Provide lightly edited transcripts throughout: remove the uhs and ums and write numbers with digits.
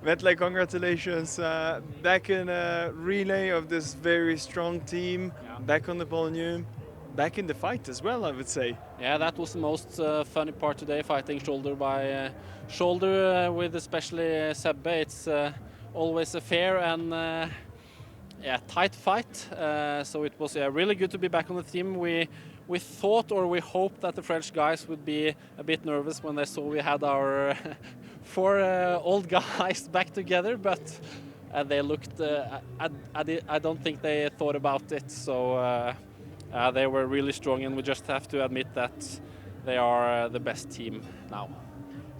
Vetle, congratulations. Back in a relay of this very strong team, back on the podium, back in the fight as well, I would say. Yeah, that was the most funny part today, fighting shoulder by shoulder with especially Sebbe. It's always a fair and tight fight. So it was really good to be back on the team. We thought or we hoped that the French guys would be a bit nervous when they saw we had our four old guys back together, but they looked, I don't think they thought about it. So they were really strong, and we just have to admit that they are the best team now.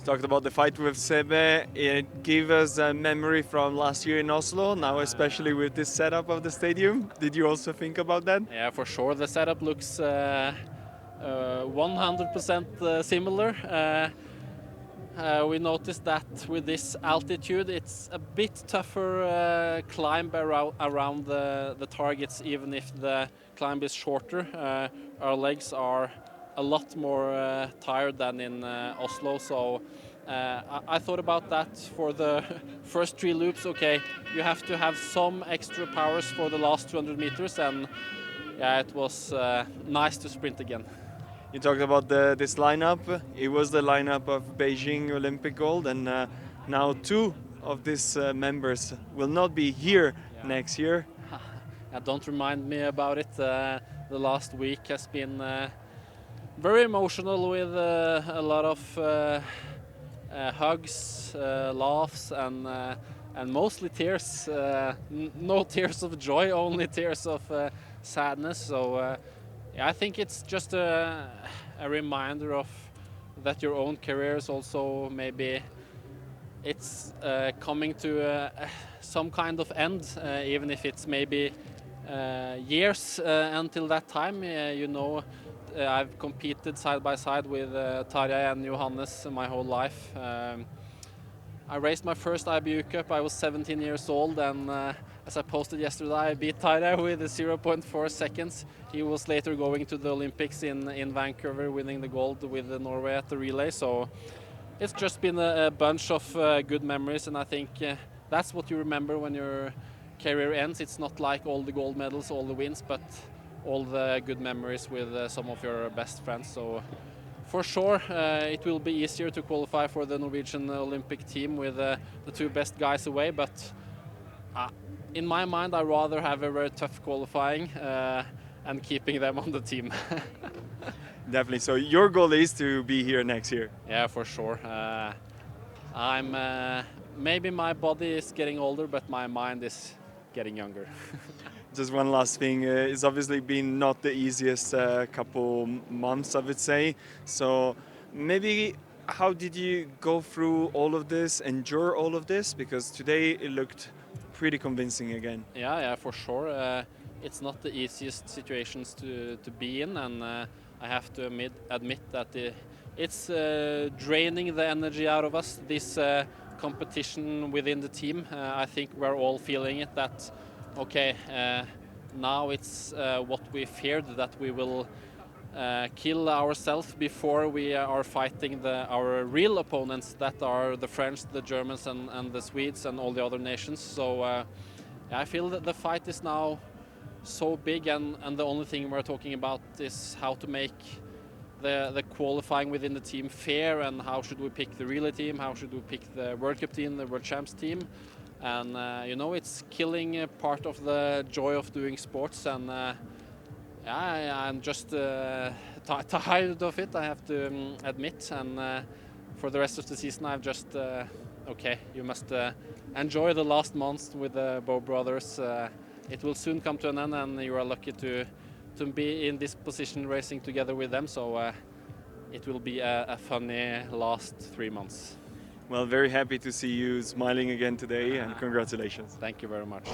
Talked about the fight with Sebe. It gave us a memory from last year in Oslo, now especially with this setup of the stadium. Did you also think about that? Yeah, for sure. The setup looks 100% similar. We noticed that with this altitude, it's a bit tougher climb around the targets, even if the climb is shorter. Our legs are a lot more tired than in Oslo, so I thought about that for the first 3 loops. Okay, you have to have some extra powers for the last 200 meters, and yeah, it was nice to sprint again. You talked about this lineup. It was the lineup of Beijing Olympic Gold, and now 2 of these members will not be here next year. Don't remind me about it. The last week has been very emotional, with a lot of hugs, laughs, and mostly tears. No tears of joy, only tears of sadness. So I think it's just a reminder of that your own career is also maybe it's coming to some kind of end, even if it's maybe years until that time. I've competed side by side with Tarjei and Johannes my whole life. I raced my first IBU Cup. I was 17 years old, and as I posted yesterday, I beat Tarjei with 0.4 seconds. He was later going to the Olympics in Vancouver, winning the gold with Norway at the relay. So it's just been a bunch of good memories, and I think that's what you remember when your career ends. It's not like all the gold medals, all the wins, but all the good memories with some of your best friends. So for sure, it will be easier to qualify for the Norwegian Olympic team with the 2 best guys away, but in my mind, I rather have a very tough qualifying and keeping them on the team. Definitely. So your goal is to be here next year? Yeah, for sure. Maybe my body is getting older, but my mind is getting younger. Just one last thing, it's obviously been not the easiest couple months, I would say. So maybe how did you go through all of this, endure all of this? Because today it looked pretty convincing again. Yeah, for sure. It's not the easiest situations to be in, and I have to admit that it's draining the energy out of us, this competition within the team. I think we're all feeling it, that okay, now it's what we feared, that we will kill ourselves before we are fighting our real opponents, that are the French, the Germans, and the Swedes, and all the other nations. So I feel that the fight is now so big, and the only thing we're talking about is how to make the qualifying within the team fair, and how should we pick the relay team, how should we pick the World Cup team, the World Champs team. And it's killing part of the joy of doing sports, and I'm just tired of it, I have to admit. And for the rest of the season, I've just okay, you must enjoy the last months with the Bow brothers. It will soon come to an end, and you are lucky to be in this position racing together with them. So it will be a funny last 3 months. Well, very happy to see you smiling again today, and congratulations. Thank you very much.